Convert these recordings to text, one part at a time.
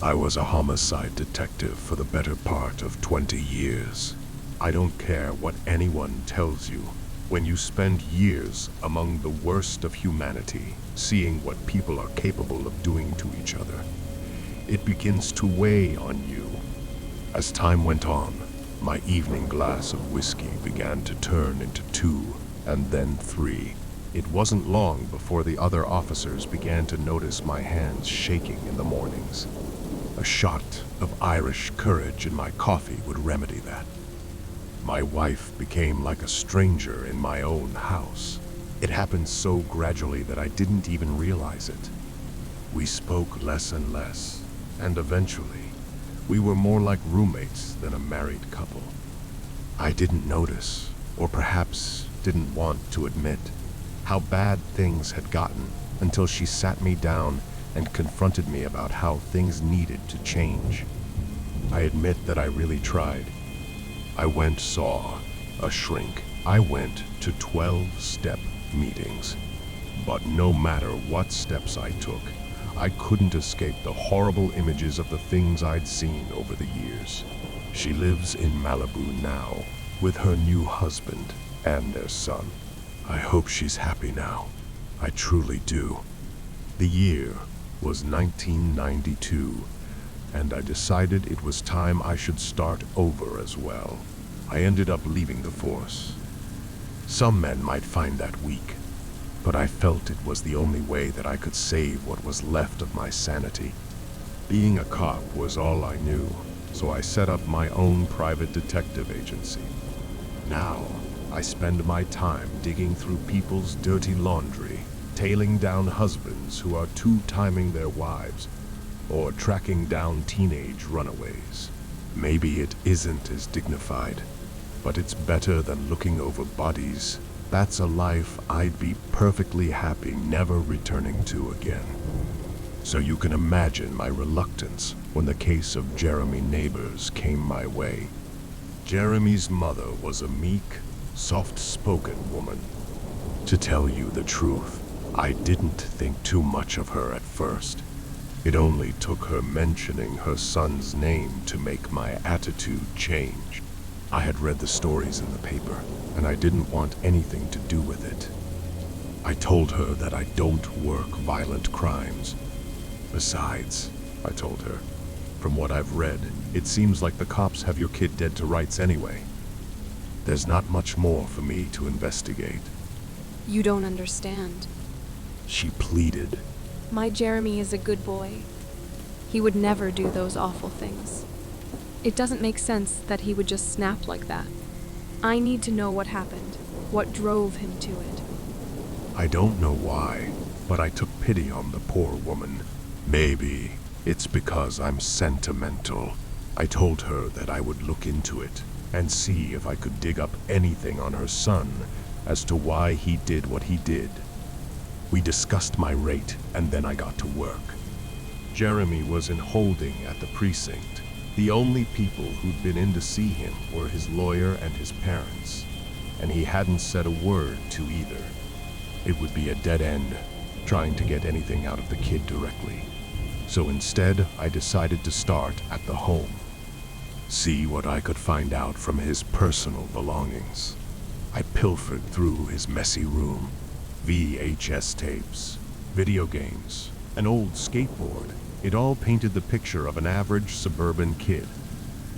I was a homicide detective for the better part of 20 years. I don't care what anyone tells you. When you spend years among the worst of humanity, seeing what people are capable of doing to each other, it begins to weigh on you. As time went on, my evening glass of whiskey began to turn into 2 and then 3. It wasn't long before the other officers began to notice my hands shaking in the mornings. A shot of Irish courage in my coffee would remedy that. My wife became like a stranger in my own house. It happened so gradually that I didn't even realize it. We spoke less and less, and eventually, we were more like roommates than a married couple. I didn't notice, or perhaps didn't want to admit, how bad things had gotten until she sat me down and confronted me about how things needed to change. I admit that I really tried. I saw a shrink. I went to 12-step meetings. But no matter what steps I took, I couldn't escape the horrible images of the things I'd seen over the years. She lives in Malibu now, with her new husband and their son. I hope she's happy now. I truly do. The year was 1992, and I decided it was time I should start over as well. I ended up leaving the force. Some men might find that weak, but I felt it was the only way that I could save what was left of my sanity. Being a cop was all I knew, so I set up my own private detective agency. Now, I spend my time digging through people's dirty laundry, tailing down husbands who are two-timing their wives, or tracking down teenage runaways. Maybe it isn't as dignified, but it's better than looking over bodies. That's a life I'd be perfectly happy never returning to again. So you can imagine my reluctance when the case of Jeremy Neighbors came my way. Jeremy's mother was a meek, soft-spoken woman. To tell you the truth, I didn't think too much of her at first. It only took her mentioning her son's name to make my attitude change. I had read the stories in the paper, and I didn't want anything to do with it. I told her that I don't work violent crimes. Besides, I told her, from what I've read, it seems like the cops have your kid dead to rights anyway. There's not much more for me to investigate. You don't understand. She pleaded. My Jeremy is a good boy. He would never do those awful things. It doesn't make sense that he would just snap like that. I need to know what happened, what drove him to it. I don't know why, but I took pity on the poor woman. Maybe it's because I'm sentimental. I told her that I would look into it and see if I could dig up anything on her son as to why he did what he did. We discussed my rate, and then I got to work. Jeremy was in holding at the precinct. The only people who'd been in to see him were his lawyer and his parents, and he hadn't said a word to either. It would be a dead end, trying to get anything out of the kid directly. So instead, I decided to start at the home. See what I could find out from his personal belongings. I pilfered through his messy room. VHS tapes, video games, an old skateboard. It all painted the picture of an average suburban kid.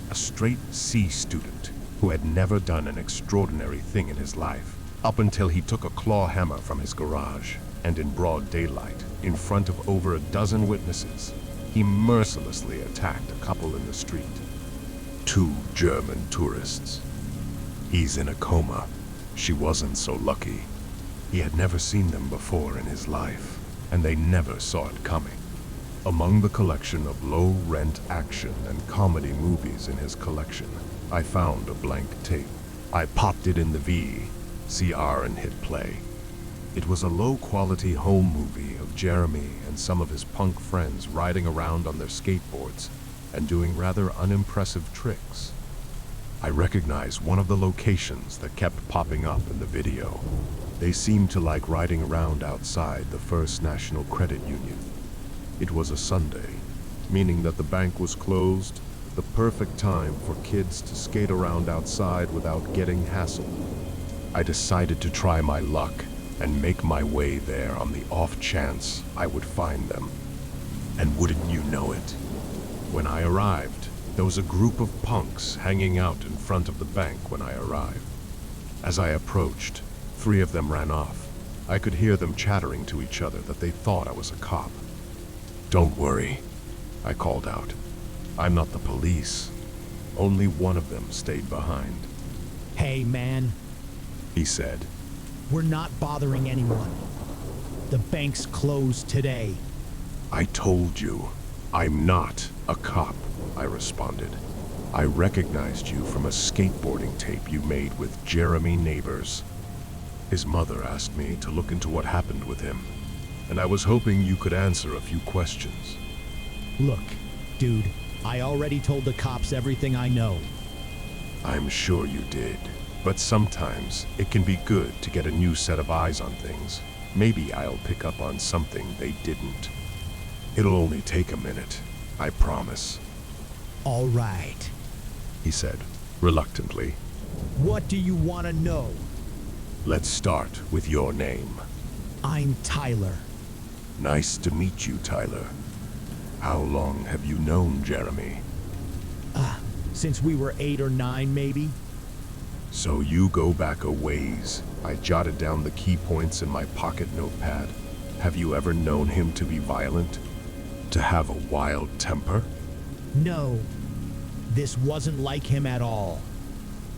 A straight C student who had never done an extraordinary thing in his life, up until he took a claw hammer from his garage, and in broad daylight, in front of over a dozen witnesses, he mercilessly attacked a couple in the street. 2 German tourists. He's in a coma. She wasn't so lucky. He had never seen them before in his life, and they never saw it coming. Among the collection of low-rent action and comedy movies in his collection, I found a blank tape. I popped it in the VCR and hit play. It was a low-quality home movie of Jeremy and some of his punk friends riding around on their skateboards and doing rather unimpressive tricks. I recognized one of the locations that kept popping up in the video. They seemed to like riding around outside the First National Credit Union. It was a Sunday. meaning that the bank was closed, the perfect time for kids to skate around outside without getting hassled. I decided to try my luck and make my way there on the off chance I would find them. And wouldn't you know it, when I arrived, there was a group of punks hanging out in front of the bank when I arrived. As I approached, 3 of them ran off. I could hear them chattering to each other that they thought I was a cop. "Don't worry," I called out. "I'm not the police." Only one of them stayed behind. Hey, man, He said, we're not bothering anyone. The bank's closed today. "I told you, I'm not a cop," I responded. "I recognized you from a skateboarding tape you made with Jeremy Neighbors." His mother asked me to look into what happened with him, and I was hoping you could answer a few questions. Look, dude, I already told the cops everything I know. I'm sure you did, but sometimes it can be good to get a new set of eyes on things. Maybe I'll pick up on something they didn't. It'll only take a minute, I promise, All right. he said, reluctantly. What do you want to know? Let's start with your name. I'm Tyler. Nice to meet you, Tyler. How long have you known Jeremy? Since we were 8 or 9, maybe? So you go back a ways. I jotted down the key points in my pocket notepad. Have you ever known him to be violent? To have a wild temper? No, this wasn't like him at all.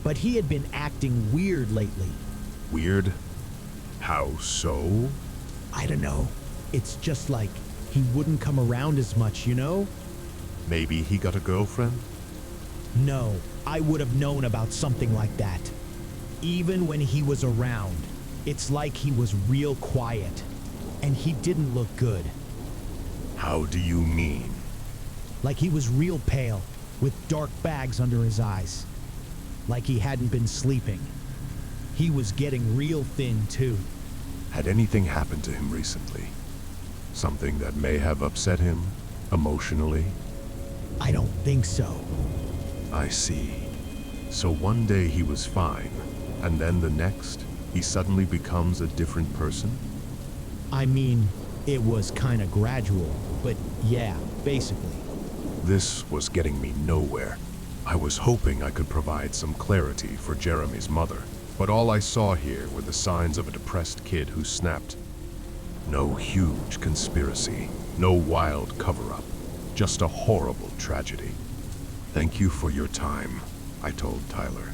But he had been acting weird lately. Weird? How so? I don't know. It's just like he wouldn't come around as much, you know? Maybe he got a girlfriend? No, I would have known about something like that. Even when he was around, it's like he was real quiet. And he didn't look good. How do you mean? Like he was real pale, with dark bags under his eyes. Like he hadn't been sleeping. He was getting real thin, too. Had anything happened to him recently? Something that may have upset him emotionally? I don't think so. I see. So one day he was fine, and then the next, he suddenly becomes a different person? I mean, it was kind of gradual, but yeah, basically. This was getting me nowhere. I was hoping I could provide some clarity for Jeremy's mother, but all I saw here were the signs of a depressed kid who snapped. No huge conspiracy, no wild cover-up, just a horrible tragedy. "Thank you for your time," I told Tyler.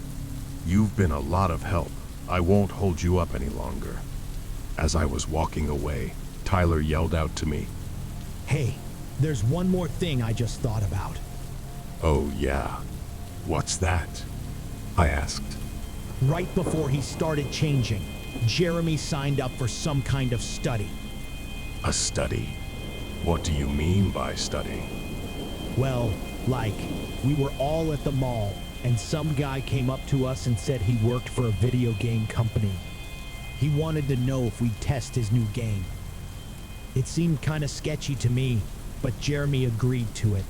"You've been a lot of help. I won't hold you up any longer." As I was walking away, Tyler yelled out to me, Hey, there's one more thing I just thought about. "Oh yeah? What's that?" I asked. Right before he started changing, Jeremy signed up for some kind of study. A study? What do you mean by study? Well, like, we were all at the mall, and some guy came up to us and said he worked for a video game company. He wanted to know if we'd test his new game. It seemed kind of sketchy to me, but Jeremy agreed to it.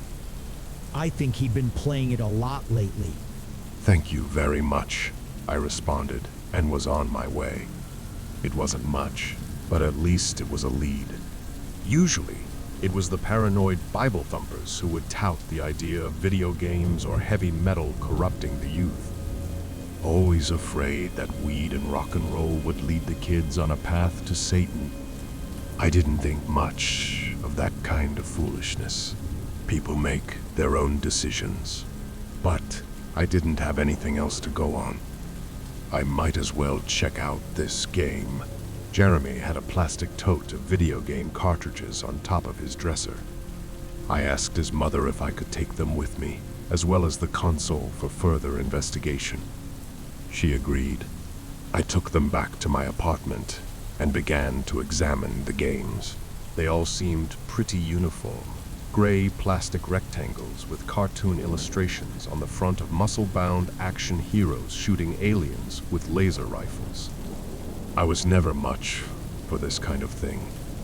I think he'd been playing it a lot lately. "Thank you very much," I responded, and was on my way. It wasn't much, but at least it was a lead. Usually, it was the paranoid Bible thumpers who would tout the idea of video games or heavy metal corrupting the youth. Always afraid that weed and rock and roll would lead the kids on a path to Satan. I didn't think much of that kind of foolishness. People make their own decisions. But I didn't have anything else to go on. I might as well check out this game. Jeremy had a plastic tote of video game cartridges on top of his dresser. I asked his mother if I could take them with me, as well as the console for further investigation. She agreed. I took them back to my apartment and began to examine the games. They all seemed pretty uniform. Gray plastic rectangles with cartoon illustrations on the front of muscle-bound action heroes shooting aliens with laser rifles. I was never much for this kind of thing,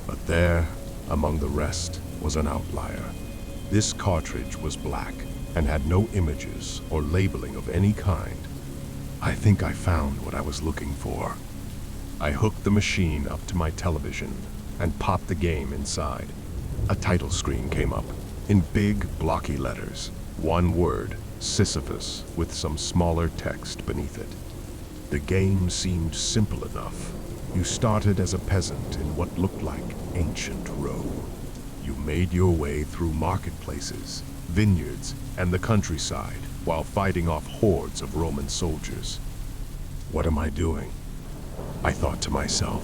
but there, among the rest, was an outlier. This cartridge was black and had no images or labeling of any kind. I think I found what I was looking for. I hooked the machine up to my television and popped the game inside. A title screen came up in big, blocky letters. One word, Sisyphus, with some smaller text beneath it. The game seemed simple enough. You started as a peasant in what looked like ancient Rome. You made your way through marketplaces, vineyards, and the countryside while fighting off hordes of Roman soldiers. What am I doing? I thought to myself,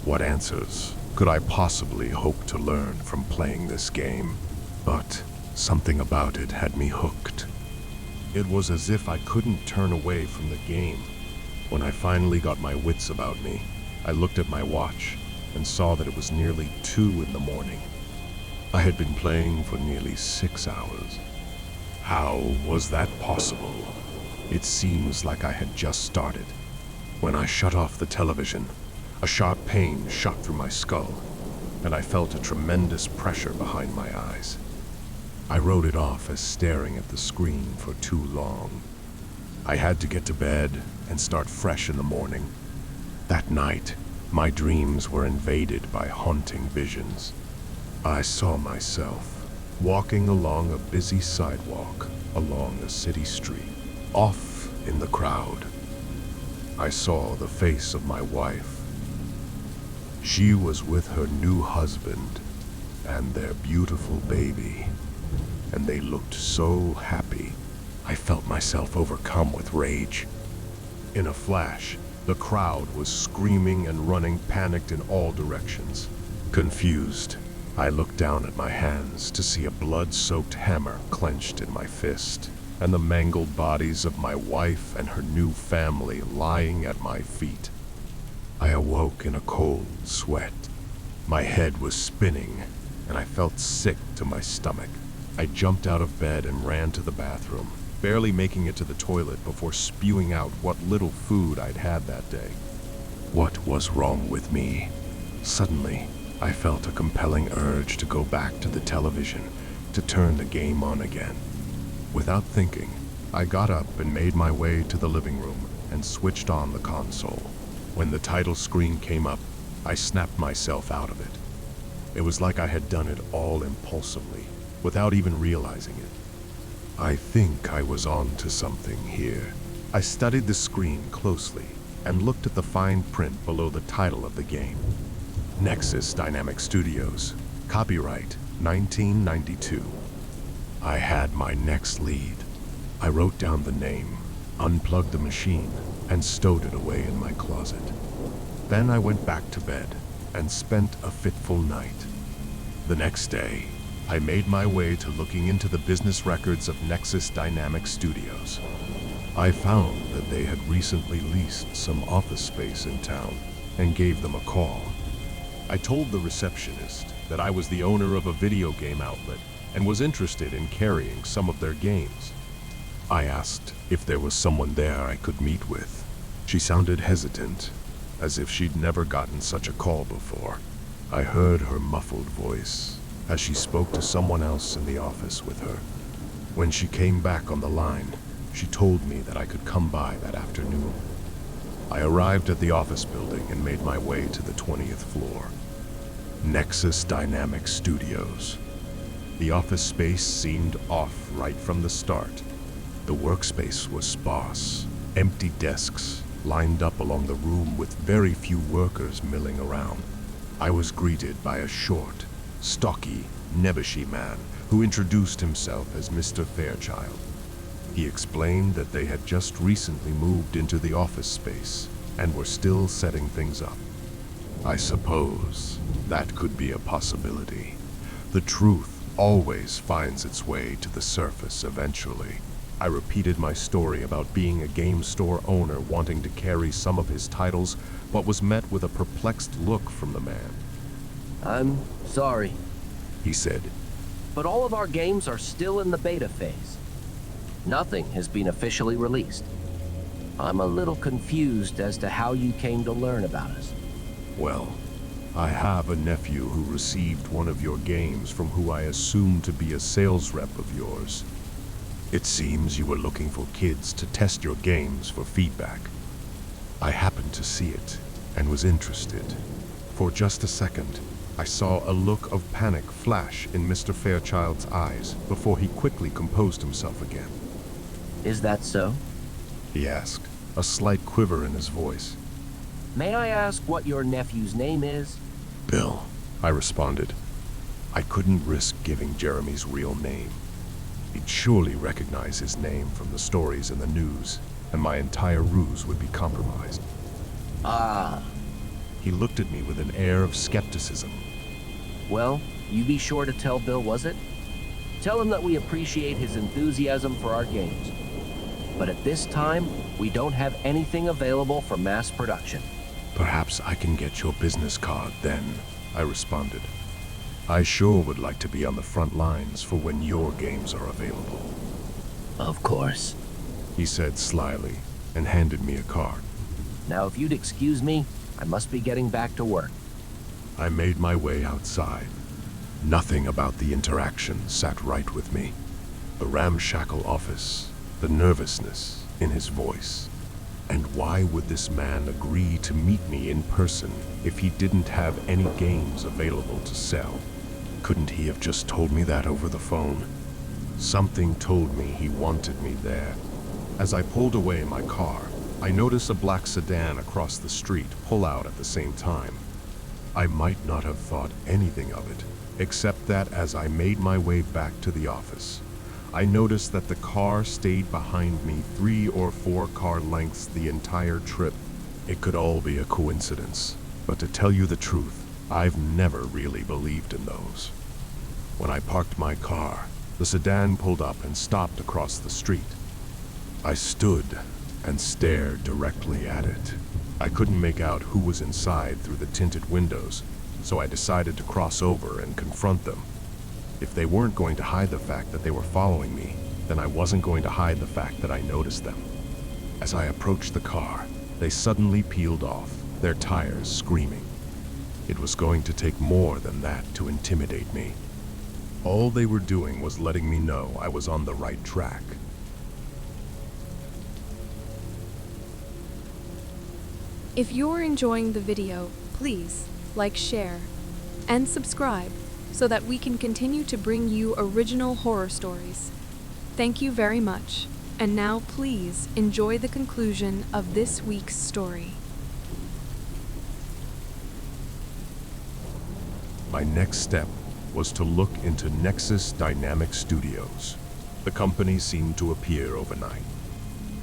what answers could I possibly hope to learn from playing this game? But something about it had me hooked. It was as if I couldn't turn away from the game. When I finally got my wits about me, I looked at my watch and saw that it was nearly 2 in the morning. I had been playing for nearly 6 hours. How was that possible? It seems like I had just started. When I shut off the television, a sharp pain shot through my skull, and I felt a tremendous pressure behind my eyes. I wrote it off as staring at the screen for too long. I had to get to bed and start fresh in the morning. That night, my dreams were invaded by haunting visions. I saw myself walking along a busy sidewalk along a city street, off in the crowd. I saw the face of my wife. She was with her new husband and their beautiful baby, and they looked so happy. I felt myself overcome with rage. In a flash, the crowd was screaming and running, panicked in all directions. Confused, I looked down at my hands to see a blood-soaked hammer clenched in my fist, and the mangled bodies of my wife and her new family lying at my feet. I awoke in a cold sweat. My head was spinning, and I felt sick to my stomach. I jumped out of bed and ran to the bathroom, barely making it to the toilet before spewing out what little food I'd had that day. What was wrong with me? Suddenly, I felt a compelling urge to go back to the television, to turn the game on again. Without thinking, I got up and made my way to the living room and switched on the console. When the title screen came up, I snapped myself out of it. It was like I had done it all impulsively, without even realizing it. I think I was on to something here. I studied the screen closely and looked at the fine print below the title of the game. Nexus Dynamic Studios, copyright 1992. I had my next lead. I wrote down the name, unplugged the machine, and stowed it away in my closet. Then I went back to bed and spent a fitful night. The next day, I made my way to looking into the business records of Nexus Dynamic Studios. I found that they had recently leased some office space in town and gave them a call. I told the receptionist that I was the owner of a video game outlet and was interested in carrying some of their games. I asked if there was someone there I could meet with. She sounded hesitant, as if she'd never gotten such a call before. I heard her muffled voice as she spoke to someone else in the office with her. When she came back on the line, she told me that I could come by that afternoon. I arrived at the office building and made my way to the 20th floor. Nexus Dynamic Studios. The office space seemed off right from the start. The workspace was sparse, empty desks lined up along the room with very few workers milling around. I was greeted by a short, stocky, nebbishy man who introduced himself as Mr. Fairchild. He explained that they had just recently moved into the office space and were still setting things up. I suppose that could be a possibility. The truth always finds its way to the surface eventually. I repeated my story about being a game store owner wanting to carry some of his titles, but was met with a perplexed look from the man. I'm sorry, He said, but all of our games are still in the beta phase. Nothing has been officially released. I'm a little confused as to how you came to learn about us. Well, I have a nephew who received one of your games from who I assume to be a sales rep of yours. It seems you were looking for kids to test your games for feedback. I happened to see it and was interested. For just a second, I saw a look of panic flash in Mr. Fairchild's eyes before he quickly composed himself again. Is that so? He asked, a slight quiver in his voice. May I ask what your nephew's name is? Bill, I responded. I couldn't risk giving Jeremy's real name. He'd surely recognize his name from the stories in the news, and my entire ruse would be compromised. Ah. He looked at me with an air of skepticism. Well, you be sure to tell Bill, was it? Tell him that we appreciate his enthusiasm for our games. But at this time, we don't have anything available for mass production. Perhaps I can get your business card then, I responded. I sure would like to be on the front lines for when your games are available. Of course. He said slyly and handed me a card. Now, if you'd excuse me, I must be getting back to work. I made my way outside. Nothing about the interaction sat right with me. The ramshackle office, the nervousness in his voice. And why would this man agree to meet me in person if he didn't have any games available to sell? Couldn't he have just told me that over the phone? Something told me he wanted me there. As I pulled away in my car, I noticed a black sedan across the street pull out at the same time. I might not have thought anything of it, except that as I made my way back to the office, I noticed that the car stayed behind me 3 or 4 car lengths the entire trip. It could all be a coincidence, but to tell you the truth, I've never really believed in those. When I parked my car, the sedan pulled up and stopped across the street. I stood and stared directly at it. I couldn't make out who was inside through the tinted windows, so I decided to cross over and confront them. If they weren't going to hide the fact that they were following me, then I wasn't going to hide the fact that I noticed them. As I approached the car, they suddenly peeled off, their tires screaming. It was going to take more than that to intimidate me. All they were doing was letting me know I was on the right track. If you're enjoying the video, please like, share, and subscribe so that we can continue to bring you original horror stories. Thank you very much, and now please enjoy the conclusion of this week's story. My next step was to look into Nexus Dynamic Studios. The company seemed to appear overnight.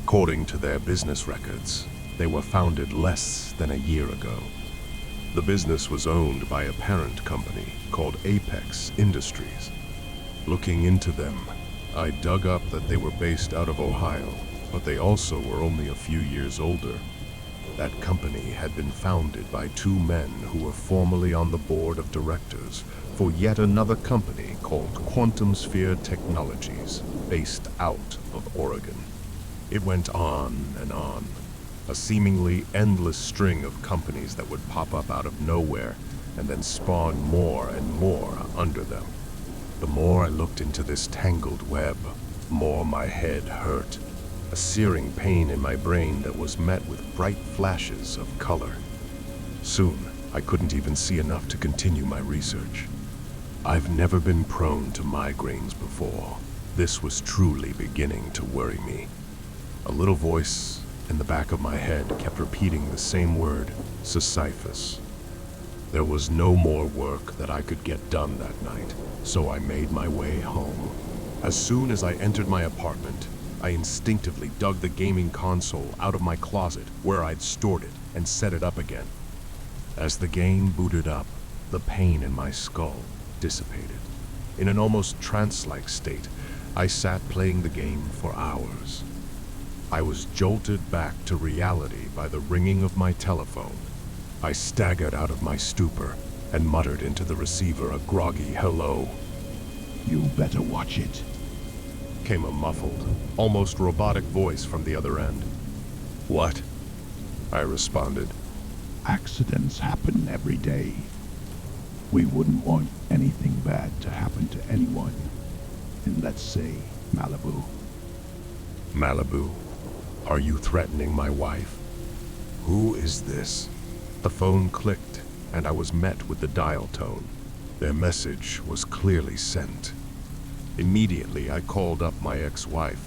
According to their business records, they were founded less than a year ago. The business was owned by a parent company called Apex Industries. Looking into them, I dug up that they were based out of Ohio, but they also were only a few years older. That company had been founded by 2 men who were formerly on the board of directors for yet another company called Quantum Sphere Technologies, based out of Oregon. It went on and on. A seemingly endless string of companies that would pop up out of nowhere and then spawn more and more under them. The more I looked into this tangled web, the more my head hurt. A searing pain in my brain that was met with bright flashes of color. Soon, I couldn't even see enough to continue my research. I've never been prone to migraines before. This was truly beginning to worry me. A little voice in the back of my head kept repeating the same word, Sisyphus. There was no more work that I could get done that night, so I made my way home. As soon as I entered my apartment, I instinctively dug the gaming console out of my closet where I'd stored it and set it up again. As the game booted up, the pain in my skull dissipated. In an almost trance-like state, I sat playing the game for hours. I was jolted back to reality by the ringing of my telephone. I staggered out of my stupor and muttered into the receiver a groggy hello. "You better watch it," came a muffled, almost robotic voice from the other end. "What?" I responded. "Accidents happen every day. We wouldn't want anything bad to happen to anyone. In, let's say, Malibu. Malibu, are you threatening my wife? Who is this? The phone clicked, and I was met with the dial tone. Their message was clearly sent. Immediately, I called up my ex-wife.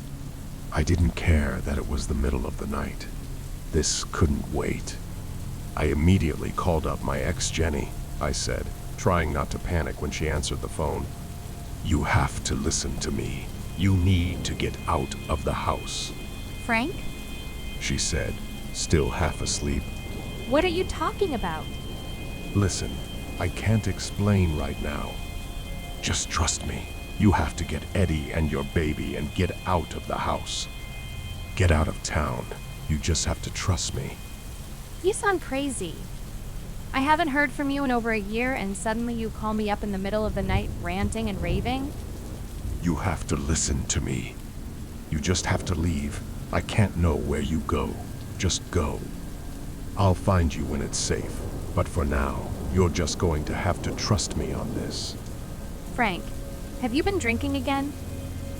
I didn't care that it was the middle of the night. This couldn't wait. I immediately called up my ex Jenny, I said, trying not to panic when she answered the phone. You have to listen to me. You need to get out of the house, Frank? she said, still half asleep. What are you talking about? Listen, I can't explain right now. Just trust me. You have to get Eddie and your baby and get out of the house. Get out of town. You just have to trust me. You sound crazy. I haven't heard from you in over a year, and suddenly you call me up in the middle of the night ranting and raving? You have to listen to me. You just have to leave. I can't know where you go. Just go. I'll find you when it's safe. But for now, you're just going to have to trust me on this. Frank, have you been drinking again?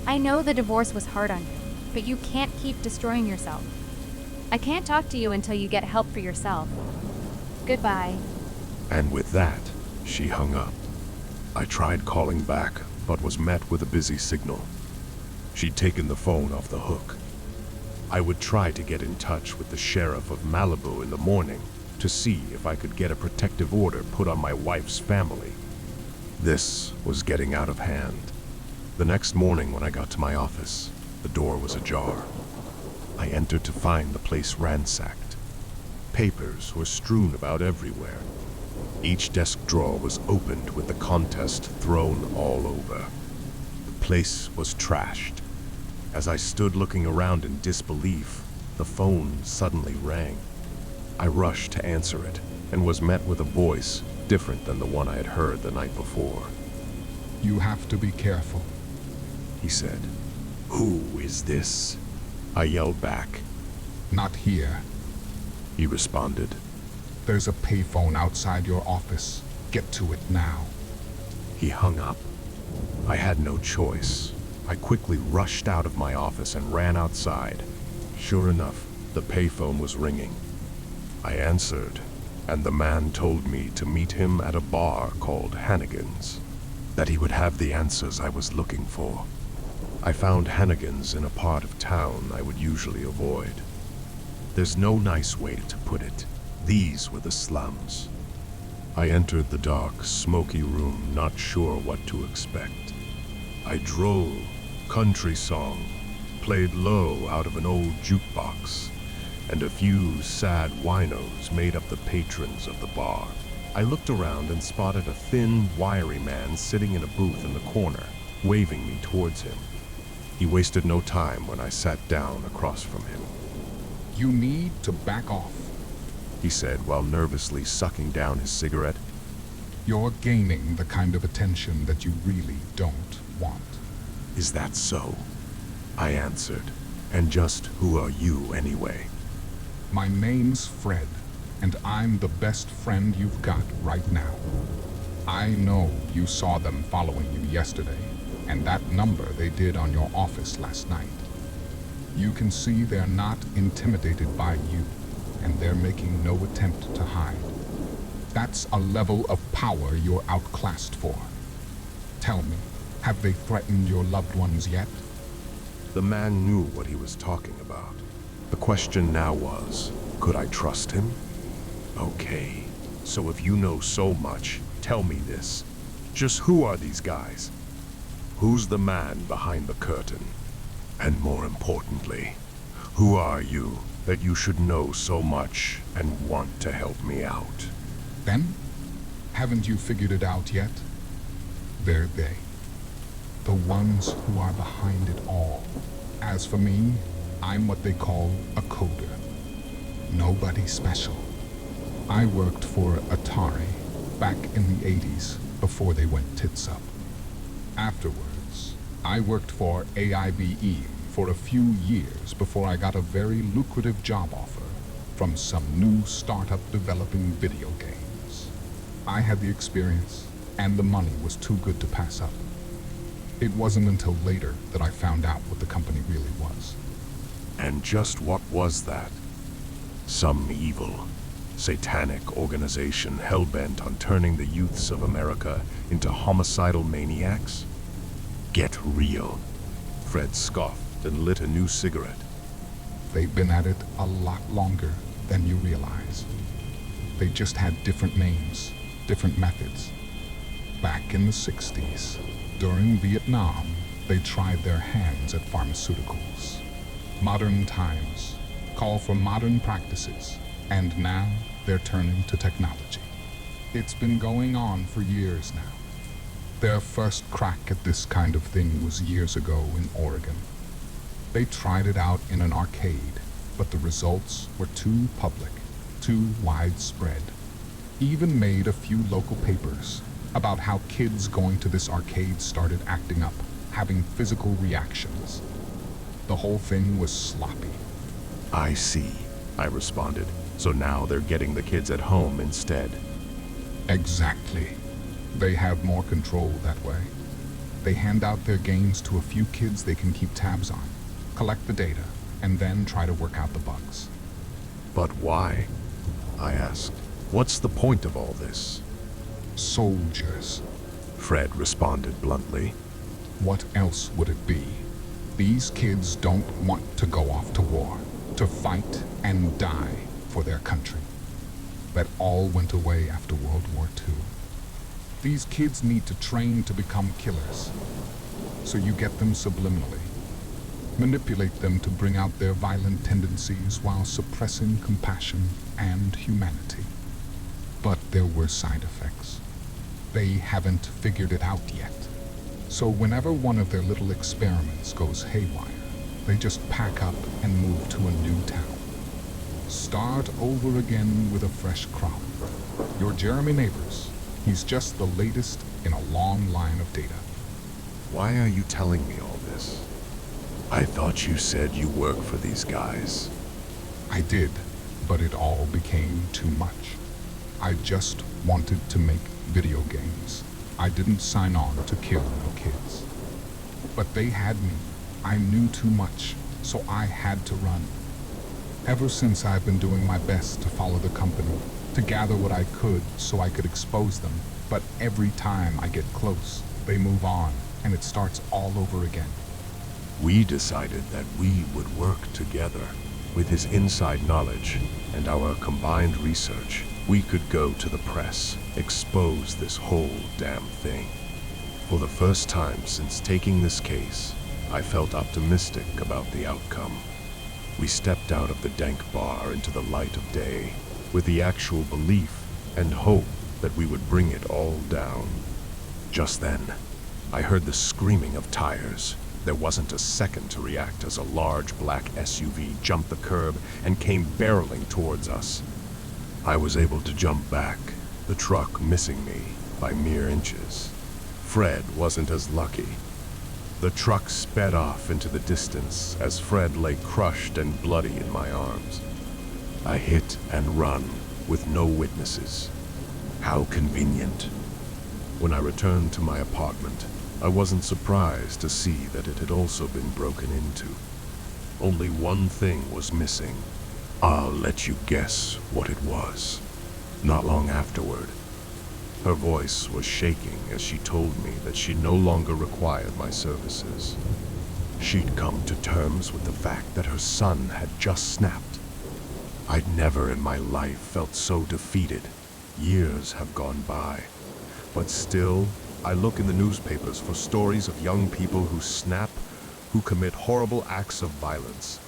I know the divorce was hard on you, but you can't keep destroying yourself. I can't talk to you until you get help for yourself. Goodbye. And with that, she hung up. I tried calling back, but was met with a busy signal. She'd taken the phone off the hook. I would try to get in touch with the sheriff of Malibu in the morning to see if I could get a protective order put on my wife's family. This was getting out of hand. The next morning when I got to my office, the door was ajar. I entered to find the place ransacked. Papers were strewn about everywhere. Each desk drawer was opened with the contest thrown all over. The place was trashed. As I stood looking around in disbelief, the phone suddenly rang. I rushed to answer it and was met with a voice different than the one I had heard the night before. You have to be careful. He said, "Who is this?" I yelled back. Not here. He responded, There's a payphone outside your office. Get to it now. He hung up. I had no choice. I quickly rushed out of my office and ran outside. Sure enough, the payphone was ringing. I answered, and the man told me to meet him at a bar called Hannigan's, that he would have the answers I was looking for. I found Hannigan's in a part of town I would usually avoid. There's no nice way to put it. These were the slums. I entered the dark, smoky room, not sure what to expect. I droll, country song, played low out of an old jukebox, and a few sad winos made up the patrons of the bar. I looked around and spotted a thin, wiry man sitting in a booth in the corner, waving me towards him. He wasted no time when I sat down across from him. You need to back off. He said while nervously sucking down his cigarette. You're gaining the kind of attention that you really don't want. Is that so? I answered. And just who are you anyway? My name's Fred, and I'm the best friend you've got right now. I know you saw them following you yesterday, and that number they did on your office last night. You can see they're not intimidated by you, and they're making no attempt to hide. That's a level of power you're outclassed for. Tell me, have they threatened your loved ones yet? The man knew what he was talking about. The question now was, could I trust him? Okay, so if you know so much, tell me this. Just who are these guys? Who's the man behind the curtain? And more importantly, who are you that you should know so much and want to help me out? Then, haven't you figured it out yet? They're they. The ones who are behind it all. As for me, I'm what they call a coder. Nobody special. I worked for Atari back in the 80s before they went tits up. Afterwards, I worked for AIBE for a few years before I got a very lucrative job offer from some new startup developing video games. I had the experience, and the money was too good to pass up. It wasn't until later that I found out what the company really was. And just what was that? Some evil, satanic organization hell-bent on turning the youths of America into homicidal maniacs? Get real. Fred scoffed and lit a new cigarette. They've been at it a lot longer than you realize. They just had different names, different methods. Back in the 60s, during Vietnam, they tried their hands at pharmaceuticals. Modern times call for modern practices, and now they're turning to technology. It's been going on for years now. Their first crack at this kind of thing was years ago in Oregon. They tried it out in an arcade, but the results were too public, too widespread. Even made a few local papers about how kids going to this arcade started acting up, having physical reactions. The whole thing was sloppy. I see, I responded. So now they're getting the kids at home instead. Exactly. They have more control that way. They hand out their games to a few kids they can keep tabs on, collect the data, and then try to work out the bugs. But why? I asked. What's the point of all this? Soldiers. Fred responded bluntly. What else would it be? These kids don't want to go off to war, to fight and die for their country. That all went away after World War II. These kids need to train to become killers. So you get them subliminally. Manipulate them to bring out their violent tendencies while suppressing compassion and humanity. But there were side effects. They haven't figured it out yet. So whenever one of their little experiments goes haywire, they just pack up and move to a new town. Start over again with a fresh crop. Your Jeremy Neighbors, he's just the latest in a long line of data. Why are you telling me all this? I thought you said you work for these guys. I did, but it all became too much. I just wanted to make video games. I didn't sign on to kill no kids. But they had me. I knew too much, so I had to run. Ever since I've been doing my best to follow the company, to gather what I could so I could expose them. But every time I get close, they move on, and it starts all over again. We decided that we would work together. With his inside knowledge and our combined research, we could go to the press, expose this whole damn thing. For the first time since taking this case, I felt optimistic about the outcome. We stepped out of the dank bar into the light of day, with the actual belief and hope that we would bring it all down. Just then, I heard the screaming of tires. There wasn't a second to react as a large black SUV jumped the curb and came barreling towards us. I was able to jump back, the truck missing me by mere inches. Fred wasn't as lucky. The truck sped off into the distance as Fred lay crushed and bloody in my arms. I hit and run with no witnesses. How convenient. When I returned to my apartment, I wasn't surprised to see that it had also been broken into. Only one thing was missing. I'll let you guess what it was. Not long afterward, her voice was shaking as she told me that she no longer required my services. She'd come to terms with the fact that her son had just snapped. I'd never in my life felt so defeated. Years have gone by, but still, I look in the newspapers for stories of young people who snap, who commit horrible acts of violence.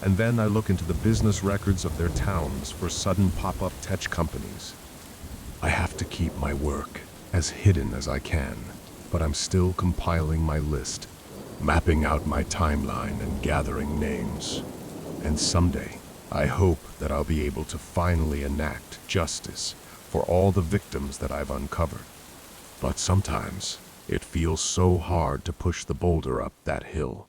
And then I look into the business records of their towns for sudden pop-up tech companies. I have to keep my work as hidden as I can, but I'm still compiling my list, mapping out my timeline and gathering names. And someday, I hope that I'll be able to finally enact justice for all the victims that I've uncovered. But sometimes, it feels so hard to push the boulder up that hill.